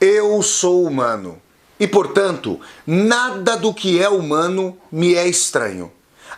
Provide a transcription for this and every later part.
Eu sou humano e, portanto, nada do que é humano me é estranho.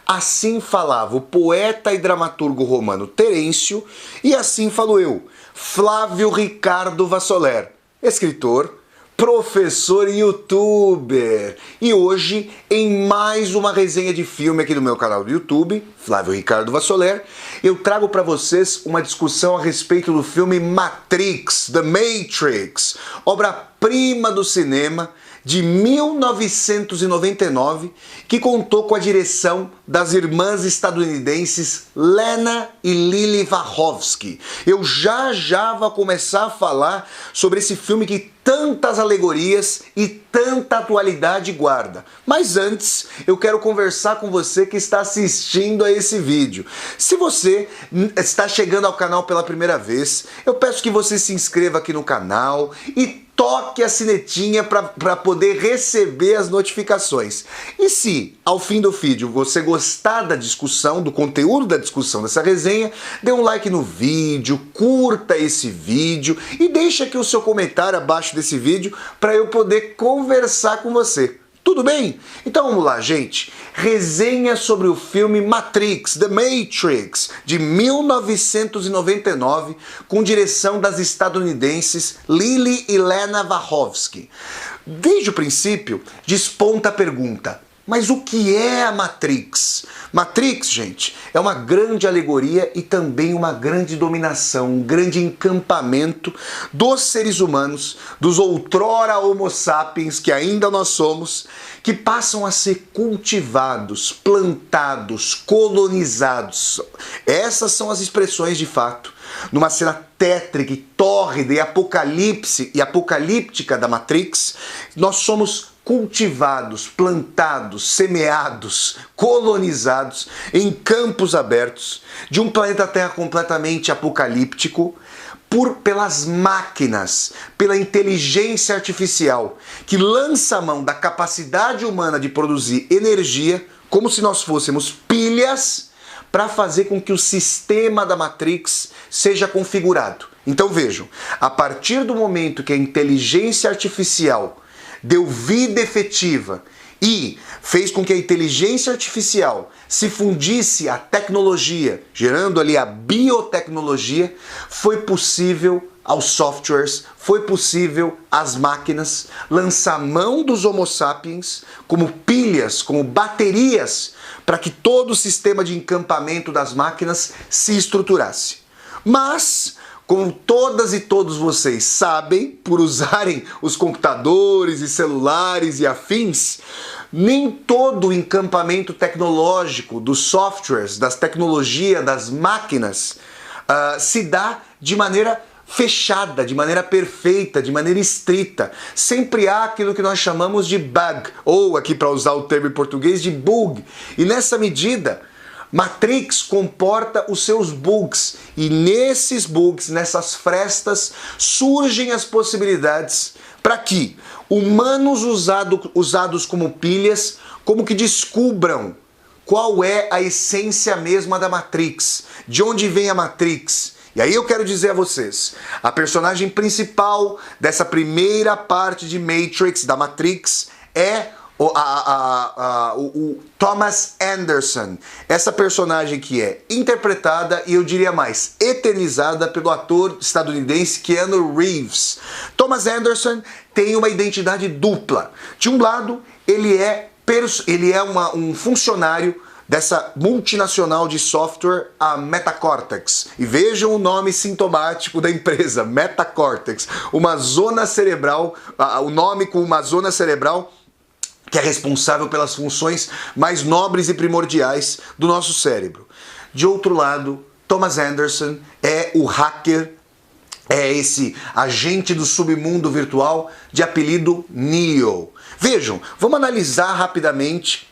Assim falava o poeta e dramaturgo romano Terêncio, e assim falo eu, Flávio Ricardo Vassoler, escritor, professor e youtuber. E hoje, em mais uma resenha de filme aqui no meu canal do YouTube, Flávio Ricardo Vassoler, eu trago para vocês uma discussão a respeito do filme Matrix, The Matrix, obra-prima do cinema de 1999, que contou com a direção das irmãs estadunidenses Lana e Lily Wachowski. Eu já vou começar a falar sobre esse filme que tantas alegorias e tanta atualidade guarda. Mas antes, eu quero conversar com você que está assistindo a esse vídeo. Se você está chegando ao canal pela primeira vez, eu peço que você se inscreva aqui no canal e toque a sinetinha para poder receber as notificações. E se, ao fim do vídeo, você gostar da discussão, do conteúdo da discussão dessa resenha, dê um like no vídeo, curta esse vídeo e deixe aqui o seu comentário abaixo desse vídeo para eu poder conversar com você. Tudo bem? Então vamos lá, gente. Resenha sobre o filme Matrix, The Matrix, de 1999, com direção das estadunidenses Lily e Lana Wachowski. Desde o princípio, desponta a pergunta: mas o que é a Matrix? Matrix, gente, é uma grande alegoria e também uma grande dominação, um grande encampamento dos seres humanos, dos outrora homo sapiens, que ainda nós somos, que passam a ser cultivados, plantados, colonizados. Essas são as expressões de fato. Numa cena tétrica e tórrida e apocalíptica da Matrix, nós somos cultivados, plantados, semeados, colonizados em campos abertos de um planeta Terra completamente apocalíptico pelas máquinas, pela inteligência artificial que lança a mão da capacidade humana de produzir energia como se nós fôssemos pilhas para fazer com que o sistema da Matrix seja configurado. Então vejam, a partir do momento que a inteligência artificial deu vida efetiva e fez com que a inteligência artificial se fundisse à tecnologia, gerando ali a biotecnologia, foi possível aos softwares, foi possível às máquinas lançar mão dos homo sapiens como pilhas, como baterias, para que todo o sistema de encampamento das máquinas se estruturasse. Mas, como todas e todos vocês sabem, por usarem os computadores e celulares e afins, nem todo o encampamento tecnológico dos softwares, das tecnologias, das máquinas, se dá de maneira fechada, de maneira perfeita, de maneira estrita. Sempre há aquilo que nós chamamos de bug, ou aqui para usar o termo em português, de bug. E nessa medida, Matrix comporta os seus bugs, e nesses bugs, nessas frestas, surgem as possibilidades para que humanos usados como pilhas, como que descubram qual é a essência mesma da Matrix, de onde vem a Matrix. E aí eu quero dizer a vocês, a personagem principal dessa primeira parte de Matrix, da Matrix, é o Thomas Anderson, essa personagem que é interpretada e eu diria mais, eternizada pelo ator estadunidense Keanu Reeves. Thomas Anderson tem uma identidade dupla. De um lado, ele é um funcionário dessa multinacional de software, a Metacortex. E vejam o nome sintomático da empresa, Metacortex, uma zona cerebral, o nome com uma zona cerebral que é responsável pelas funções mais nobres e primordiais do nosso cérebro. De outro lado, Thomas Anderson é o hacker, é esse agente do submundo virtual de apelido Neo. Vejam, vamos analisar rapidamente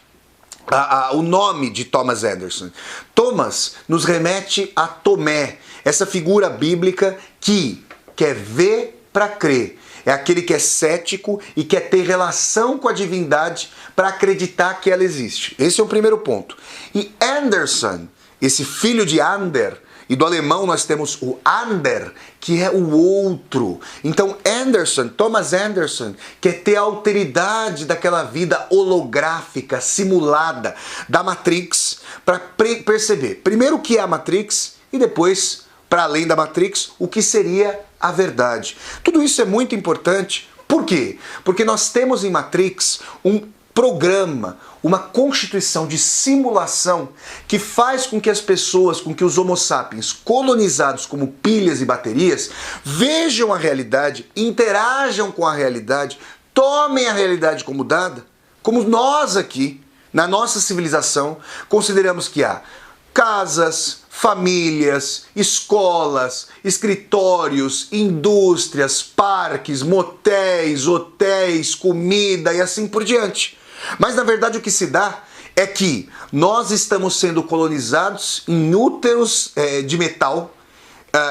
o nome de Thomas Anderson. Thomas nos remete a Tomé, essa figura bíblica que quer ver para crer. É aquele que é cético e quer ter relação com a divindade para acreditar que ela existe. Esse é o primeiro ponto. E Anderson, esse filho de Ander, E do alemão nós temos o ander, que é o outro. Então Thomas Anderson, quer ter a alteridade daquela vida holográfica, simulada da Matrix, para perceber primeiro o que é a Matrix e depois, para além da Matrix, o que seria a verdade. Tudo isso é muito importante. Por quê? Porque nós temos em Matrix um programa, uma constituição de simulação que faz com que as pessoas, com que os homo sapiens colonizados como pilhas e baterias, vejam a realidade, interajam com a realidade, tomem a realidade como dada, como nós aqui, na nossa civilização, consideramos que há casas, famílias, escolas, escritórios, indústrias, parques, motéis, hotéis, comida e assim por diante. Mas na verdade o que se dá é que nós estamos sendo colonizados em úteros de metal,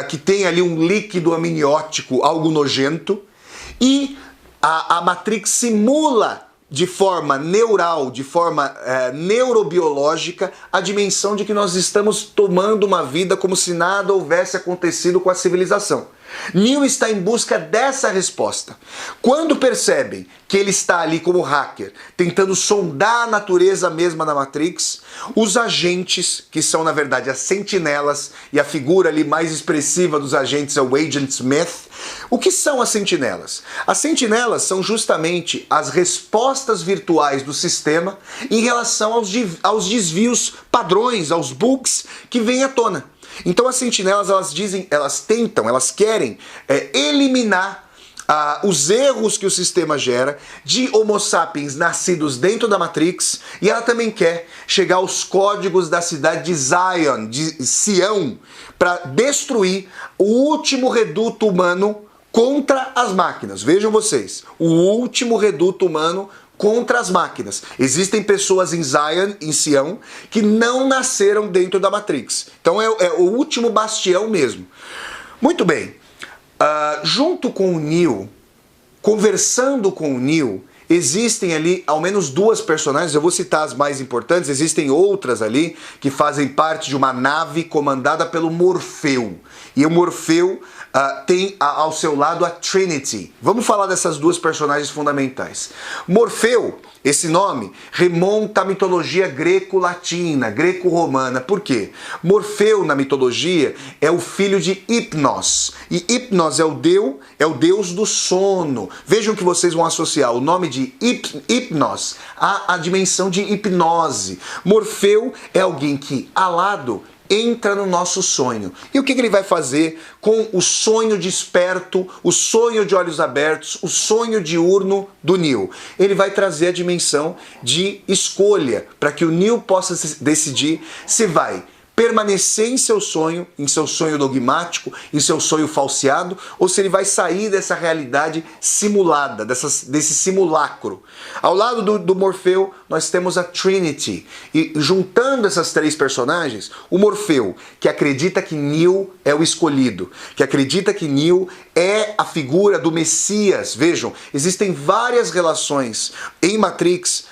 que tem ali um líquido amniótico, algo nojento, e a Matrix simula de forma neural, de forma neurobiológica, a dimensão de que nós estamos tomando uma vida como se nada houvesse acontecido com a civilização. Neo está em busca dessa resposta. Quando percebem que ele está ali como hacker, tentando sondar a natureza mesma da Matrix, os agentes, que são na verdade as sentinelas, e a figura ali mais expressiva dos agentes é o Agent Smith. O que são as sentinelas? As sentinelas são justamente as respostas virtuais do sistema em relação aos desvios padrões, aos bugs que vêm à tona. Então as sentinelas, elas querem eliminar os erros que o sistema gera de homo sapiens nascidos dentro da Matrix, e ela também quer chegar aos códigos da cidade de Zion, de Sião, para destruir o último reduto humano contra as máquinas. Vejam vocês, o último reduto humano contra as máquinas. Existem pessoas em Zion, em Sião, que não nasceram dentro da Matrix. Então é o último bastião mesmo. Muito bem. Junto com o Neo, conversando com o Neo, existem ali ao menos duas personagens, eu vou citar as mais importantes, existem outras ali que fazem parte de uma nave comandada pelo Morfeu. E o Morfeu tem ao seu lado a Trinity. Vamos falar dessas duas personagens fundamentais. Morfeu, esse nome, remonta à mitologia greco-latina, greco-romana. Por quê? Morfeu, na mitologia, é o filho de Hipnos. E Hipnos é o deus do sono. Vejam que vocês vão associar o nome de Hipnos à dimensão de hipnose. Morfeu é alguém que, alado, entra no nosso sonho. E o que ele vai fazer com o sonho desperto, o sonho de olhos abertos, o sonho diurno do Neo? Ele vai trazer a dimensão de escolha, para que o Neo possa decidir se vai permanecer em seu sonho dogmático, em seu sonho falseado, ou se ele vai sair dessa realidade simulada, desse simulacro. Ao lado do Morfeu, nós temos a Trinity. E juntando essas três personagens, o Morfeu, que acredita que Neo é o escolhido, que acredita que Neo é a figura do Messias. Vejam, existem várias relações em Matrix,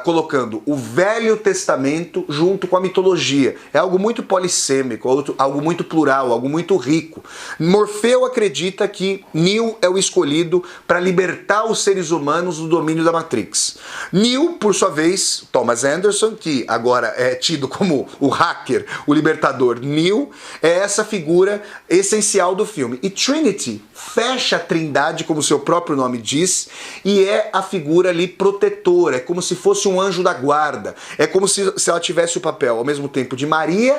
colocando o Velho Testamento junto com a mitologia. É algo muito polissêmico, algo muito plural, algo muito rico. Morfeu acredita que Neo é o escolhido para libertar os seres humanos do domínio da Matrix. Neo, por sua vez, Thomas Anderson, que agora é tido como o hacker, o libertador Neo, é essa figura essencial do filme. E Trinity fecha a trindade, como seu próprio nome diz, e é a figura ali protetora, é como se fosse um anjo da guarda, é como se ela tivesse o papel ao mesmo tempo de Maria,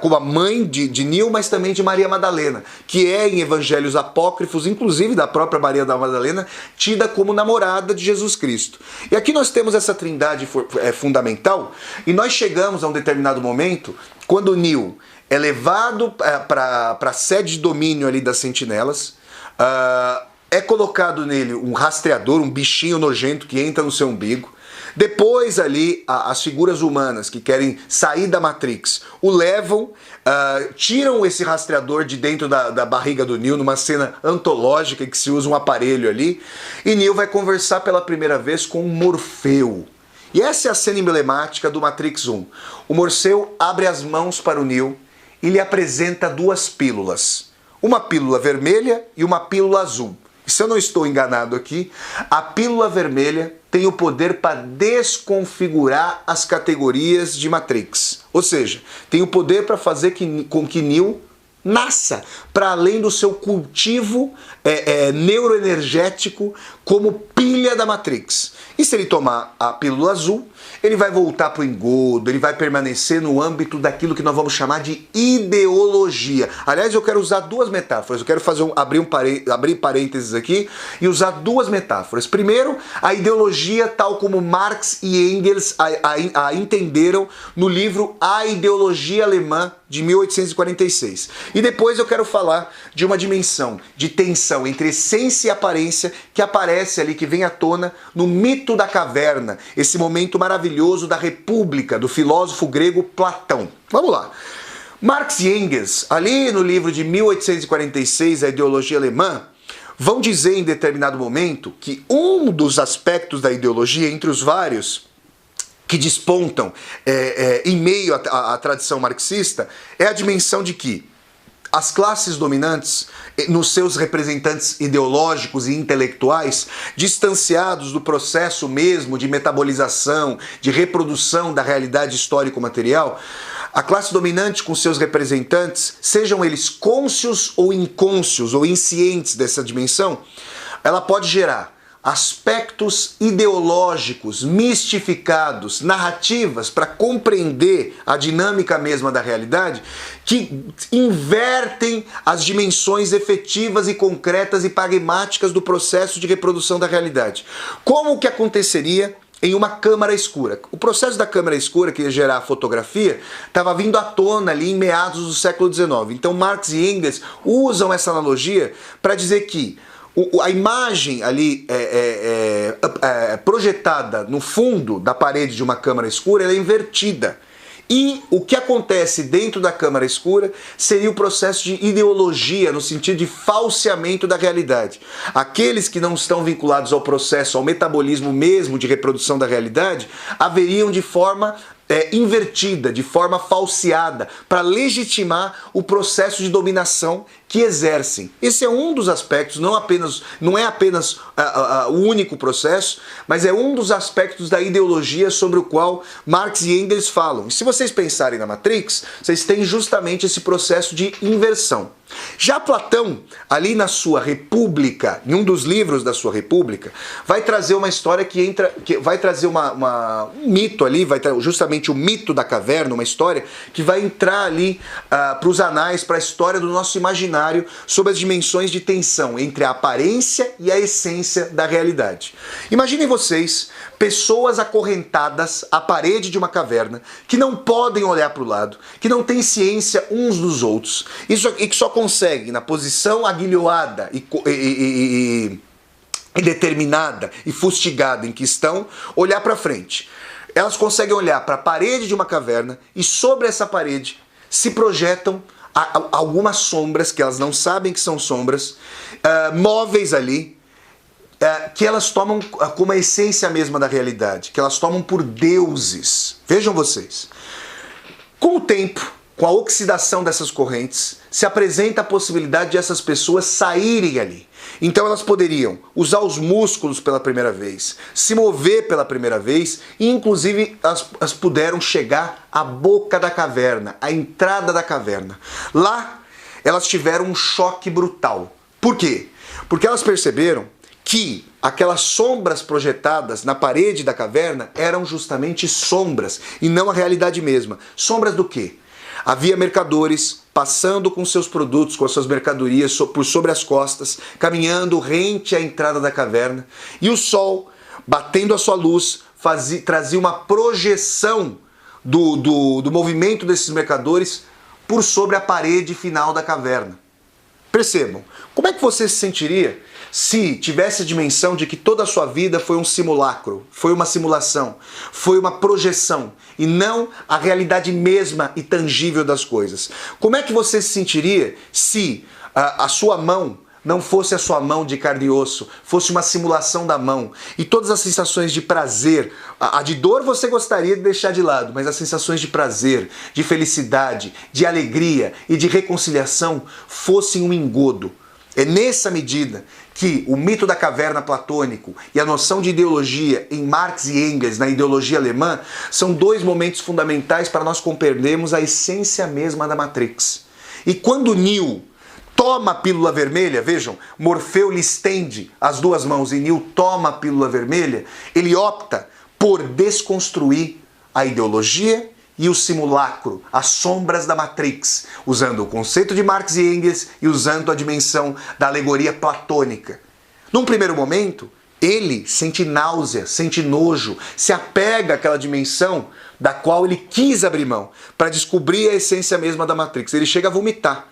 como a mãe de Neo, mas também de Maria Madalena, que é em evangelhos apócrifos, inclusive da própria Maria da Madalena, tida como namorada de Jesus Cristo. E aqui nós temos essa trindade fundamental, e nós chegamos a um determinado momento, quando Neo é levado para a sede de domínio ali das sentinelas, é colocado nele um rastreador, um bichinho nojento que entra no seu umbigo. Depois ali, as figuras humanas que querem sair da Matrix o levam, tiram esse rastreador de dentro da barriga do Neo, numa cena antológica em que se usa um aparelho ali, e Neo vai conversar pela primeira vez com o Morfeu. E essa é a cena emblemática do Matrix 1. O Morfeu abre as mãos para o Neo e lhe apresenta duas pílulas. Uma pílula vermelha e uma pílula azul. Se eu não estou enganado aqui, a pílula vermelha tem o poder para desconfigurar as categorias de Matrix. Ou seja, tem o poder para fazer com que Neo nasça para além do seu cultivo neuroenergético como pilha da Matrix. E se ele tomar a pílula azul, ele vai voltar para o engodo, ele vai permanecer no âmbito daquilo que nós vamos chamar de ideologia. Aliás, eu quero usar duas metáforas, eu quero abrir parênteses aqui e usar duas metáforas. Primeiro, a ideologia tal como Marx e Engels a entenderam no livro A Ideologia Alemã, de 1846. E depois eu quero falar de uma dimensão de tensão entre essência e aparência que aparece ali, que vem à tona no mito da caverna, esse momento maravilhoso da República, do filósofo grego Platão. Vamos lá. Marx e Engels, ali no livro de 1846, A Ideologia Alemã, vão dizer em determinado momento que um dos aspectos da ideologia, entre os vários, que despontam em meio à tradição marxista, é a dimensão de que as classes dominantes, nos seus representantes ideológicos e intelectuais, distanciados do processo mesmo de metabolização, de reprodução da realidade histórico-material, a classe dominante com seus representantes, sejam eles cônscios ou incônscios ou inscientes dessa dimensão, ela pode gerar aspectos ideológicos, mistificados, narrativas para compreender a dinâmica mesma da realidade, que invertem as dimensões efetivas e concretas e pragmáticas do processo de reprodução da realidade. Como que aconteceria em uma câmara escura? O processo da câmara escura, que ia gerar a fotografia, estava vindo à tona ali em meados do século XIX. Então Marx e Engels usam essa analogia para dizer que a imagem ali projetada no fundo da parede de uma câmara escura, ela é invertida. E o que acontece dentro da câmara escura seria o processo de ideologia, no sentido de falseamento da realidade. Aqueles que não estão vinculados ao processo, ao metabolismo mesmo de reprodução da realidade, haveriam de forma invertida, de forma falseada, para legitimar o processo de dominação que exercem. Esse é um dos aspectos, não é apenas o único processo, mas é um dos aspectos da ideologia sobre o qual Marx e Engels falam. E se vocês pensarem na Matrix, vocês têm justamente esse processo de inversão. Já Platão, ali na sua República, em um dos livros da sua República, vai trazer uma história que vai trazer um mito ali, justamente o mito da caverna, uma história que vai entrar ali para os anais, para a história do nosso imaginário sobre as dimensões de tensão entre a aparência e a essência da realidade. Imaginem vocês, pessoas acorrentadas à parede de uma caverna, que não podem olhar para o lado, que não têm ciência uns dos outros, e que só conseguem, na posição aguilhoada e determinada e fustigada em que estão, olhar para frente. Elas conseguem olhar para a parede de uma caverna e sobre essa parede se projetam algumas sombras que elas não sabem que são sombras, móveis ali, que elas tomam como a essência mesma da realidade, que elas tomam por deuses. Vejam vocês. Com o tempo, com a oxidação dessas correntes, se apresenta a possibilidade de essas pessoas saírem ali. Então elas poderiam usar os músculos pela primeira vez, se mover pela primeira vez e inclusive elas puderam chegar à boca da caverna, à entrada da caverna. Lá elas tiveram um choque brutal. Por quê? Porque elas perceberam que aquelas sombras projetadas na parede da caverna eram justamente sombras e não a realidade mesma. Sombras do quê? Havia mercadores passando com seus produtos, com as suas mercadorias por sobre as costas, caminhando rente à entrada da caverna, e o sol, batendo a sua luz, trazia uma projeção do movimento desses mercadores por sobre a parede final da caverna. Percebam, como é que você se sentiria se tivesse a dimensão de que toda a sua vida foi um simulacro, foi uma simulação, foi uma projeção e não a realidade mesma e tangível das coisas? Como é que você se sentiria se a sua mão não fosse a sua mão de carne e osso, fosse uma simulação da mão, e todas as sensações de prazer, a de dor você gostaria de deixar de lado, mas as sensações de prazer, de felicidade, de alegria e de reconciliação fossem um engodo. É nessa medida que o mito da caverna platônico e a noção de ideologia em Marx e Engels, na ideologia alemã, são dois momentos fundamentais para nós compreendermos a essência mesma da Matrix. E quando Neo toma a pílula vermelha, vejam, Morfeu lhe estende as duas mãos e Neo toma a pílula vermelha, ele opta por desconstruir a ideologia e o simulacro, as sombras da Matrix, usando o conceito de Marx e Engels e usando a dimensão da alegoria platônica. Num primeiro momento, ele sente náusea, sente nojo, se apega àquela dimensão da qual ele quis abrir mão, para descobrir a essência mesma da Matrix. Ele chega a vomitar.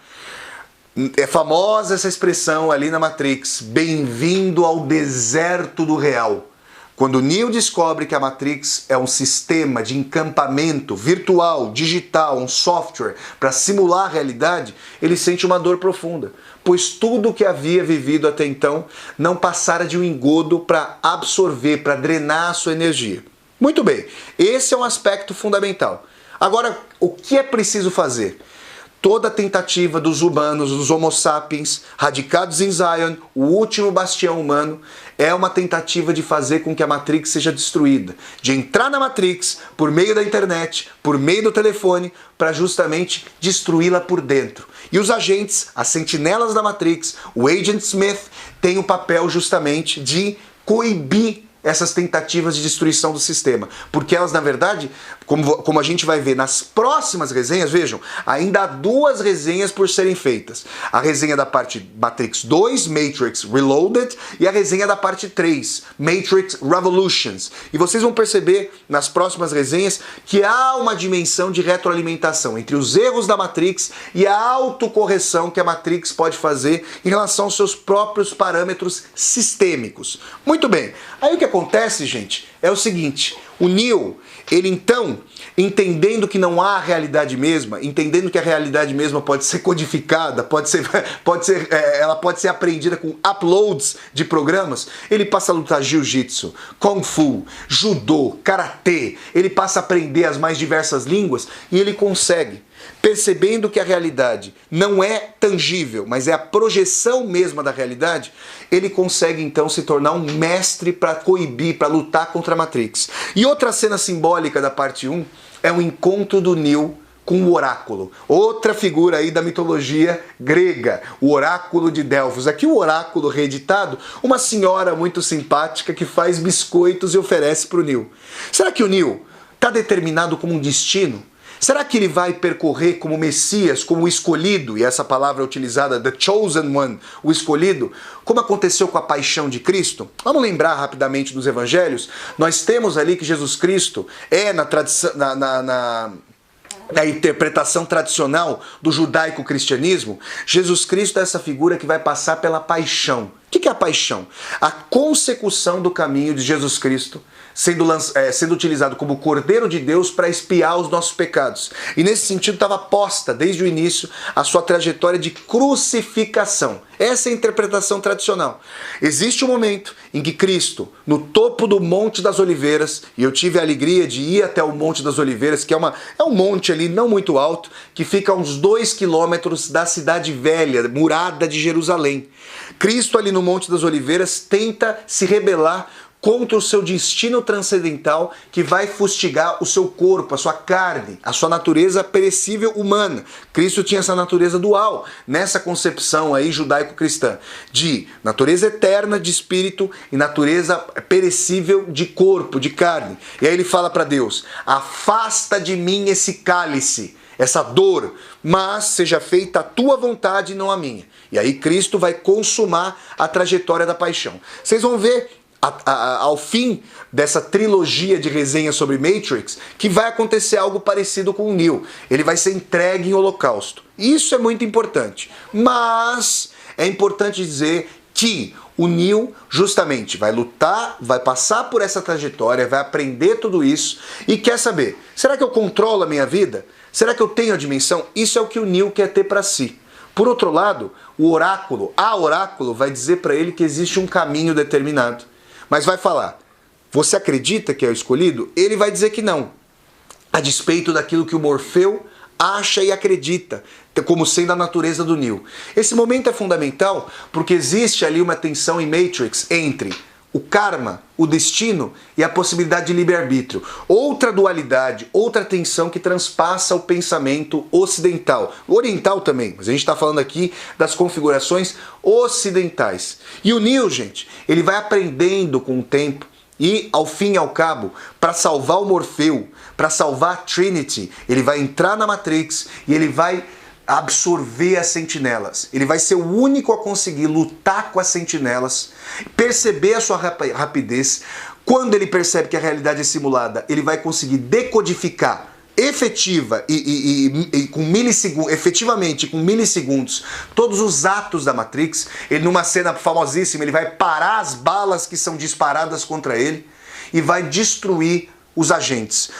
É famosa essa expressão ali na Matrix, bem-vindo ao deserto do real. Quando Neo descobre que a Matrix é um sistema de encampamento virtual, digital, um software para simular a realidade, ele sente uma dor profunda, pois tudo o que havia vivido até então não passara de um engodo para absorver, para drenar a sua energia. Muito bem, esse é um aspecto fundamental. Agora, o que é preciso fazer? Toda tentativa dos humanos, dos homo sapiens, radicados em Zion, o último bastião humano, é uma tentativa de fazer com que a Matrix seja destruída. De entrar na Matrix por meio da internet, por meio do telefone, para justamente destruí-la por dentro. E os agentes, as sentinelas da Matrix, o Agent Smith, tem o papel justamente de coibir essas tentativas de destruição do sistema. Porque elas, na verdade, como a gente vai ver nas próximas resenhas, vejam, ainda há duas resenhas por serem feitas. A resenha da parte Matrix 2, Matrix Reloaded, e a resenha da parte 3, Matrix Revolutions. E vocês vão perceber nas próximas resenhas que há uma dimensão de retroalimentação entre os erros da Matrix e a autocorreção que a Matrix pode fazer em relação aos seus próprios parâmetros sistêmicos. Muito bem, aí o que acontece, gente, é o seguinte: o Neo, ele então, entendendo que não há a realidade mesma, entendendo que a realidade mesma pode ser codificada, ela pode ser aprendida com uploads de programas, ele passa a lutar jiu-jitsu, kung fu, judô, karatê, ele passa a aprender as mais diversas línguas e ele consegue, percebendo que a realidade não é tangível, mas é a projeção mesma da realidade, ele consegue então se tornar um mestre para coibir, para lutar contra a Matrix. E outra cena simbólica da parte 1 é o encontro do Neo com o oráculo. Outra figura aí da mitologia grega, o oráculo de Delfos. Aqui o oráculo reeditado, uma senhora muito simpática que faz biscoitos e oferece para o Neo. Será que o Neo está determinado como um destino? Será que ele vai percorrer como Messias, como o escolhido, e essa palavra é utilizada, the chosen one, o escolhido, como aconteceu com a paixão de Cristo? Vamos lembrar rapidamente dos evangelhos? Nós temos ali que Jesus Cristo é na tradição, na interpretação tradicional do judaico-cristianismo, Jesus Cristo é essa figura que vai passar pela paixão. O que é a paixão? A consecução do caminho de Jesus Cristo, sendo utilizado como Cordeiro de Deus para expiar os nossos pecados. E nesse sentido estava posta, desde o início, a sua trajetória de crucificação. Essa é a interpretação tradicional. Existe um momento em que Cristo, no topo do Monte das Oliveiras, e eu tive a alegria de ir até o Monte das Oliveiras, que é um monte ali não muito alto, que fica a uns 2 quilômetros da cidade velha, murada de Jerusalém. Cristo ali no Monte das Oliveiras tenta se rebelar contra o seu destino transcendental que vai fustigar o seu corpo, a sua carne, a sua natureza perecível humana. Cristo tinha essa natureza dual, nessa concepção aí judaico-cristã, de natureza eterna de espírito e natureza perecível de corpo, de carne. E aí ele fala para Deus: afasta de mim esse cálice, essa dor, mas seja feita a tua vontade e não a minha. E aí Cristo vai consumar a trajetória da paixão. Vocês vão ver ao fim dessa trilogia de resenhas sobre Matrix, que vai acontecer algo parecido com o Neo. Ele vai ser entregue em holocausto. Isso é muito importante. Mas é importante dizer que o Neo justamente vai lutar, vai passar por essa trajetória, vai aprender tudo isso e quer saber, será que eu controlo a minha vida? Será que eu tenho a dimensão? Isso é o que o Neo quer ter para si. Por outro lado, a oráculo vai dizer para ele que existe um caminho determinado. Mas vai falar, você acredita que é o escolhido? Ele vai dizer que não, a despeito daquilo que o Morfeu acha e acredita, como sendo a natureza do Neo. Esse momento é fundamental porque existe ali uma tensão em Matrix entre o karma, o destino e a possibilidade de livre-arbítrio. Outra dualidade, outra tensão que transpassa o pensamento ocidental. Oriental também, mas a gente está falando aqui das configurações ocidentais. E o Neo, gente, ele vai aprendendo com o tempo e, ao fim e ao cabo, para salvar o Morfeu, para salvar a Trinity, ele vai entrar na Matrix e ele vai absorver as sentinelas. Ele vai ser o único a conseguir lutar com as sentinelas, perceber a sua rapidez. Quando ele percebe que a realidade é simulada, ele vai conseguir decodificar efetivamente com milissegundos todos os atos da Matrix. Ele, numa cena famosíssima, ele vai parar as balas que são disparadas contra ele e vai destruir os agentes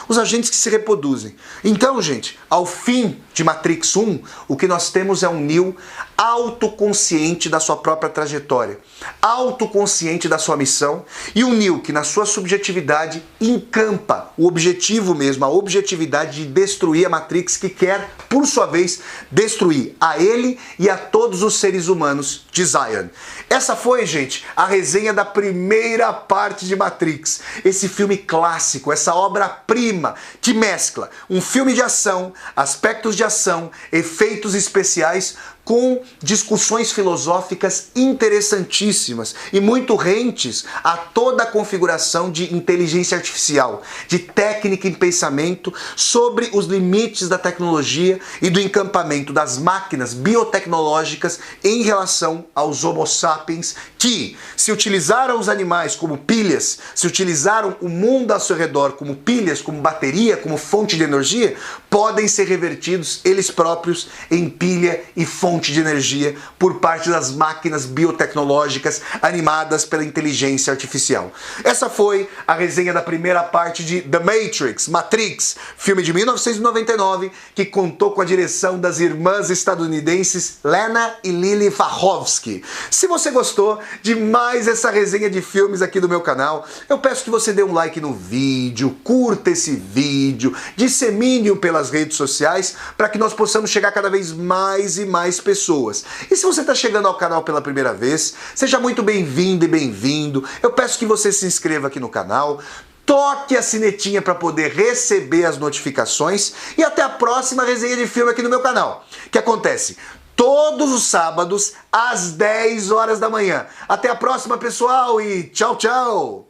que se reproduzem. Então, gente, ao fim de Matrix 1, o que nós temos é um Neo autoconsciente da sua própria trajetória, autoconsciente da sua missão, e um Neo que, na sua subjetividade, encampa o objetivo mesmo, a objetividade de destruir a Matrix, que quer, por sua vez, destruir a ele e a todos os seres humanos de Zion. Essa foi, gente, a resenha da primeira parte de Matrix, esse filme clássico, essa obra-prima que mescla um filme de ação, aspectos de ação, efeitos especiais com discussões filosóficas interessantíssimas e muito rentes a toda a configuração de inteligência artificial, de técnica em pensamento sobre os limites da tecnologia e do encampamento das máquinas biotecnológicas em relação aos Homo sapiens que, se utilizaram os animais como pilhas, se utilizaram o mundo ao seu redor como pilhas, como bateria, como fonte de energia, podem ser revertidos eles próprios em pilha e fonte de energia por parte das máquinas biotecnológicas animadas pela inteligência artificial. Essa foi a resenha da primeira parte de The Matrix, Matrix, filme de 1999, que contou com a direção das irmãs estadunidenses Lena e Lily Wachowski. Se você gostou de mais essa resenha de filmes aqui do meu canal, eu peço que você dê um like no vídeo, curta esse vídeo, dissemine-o pelas redes sociais para que nós possamos chegar cada vez mais e mais pessoas. E se você está chegando ao canal pela primeira vez, seja muito bem-vindo e bem-vindo. Eu peço que você se inscreva aqui no canal, toque a sinetinha para poder receber as notificações e até a próxima resenha de filme aqui no meu canal, que acontece todos os sábados às 10 horas da manhã. Até a próxima, pessoal, e tchau, tchau!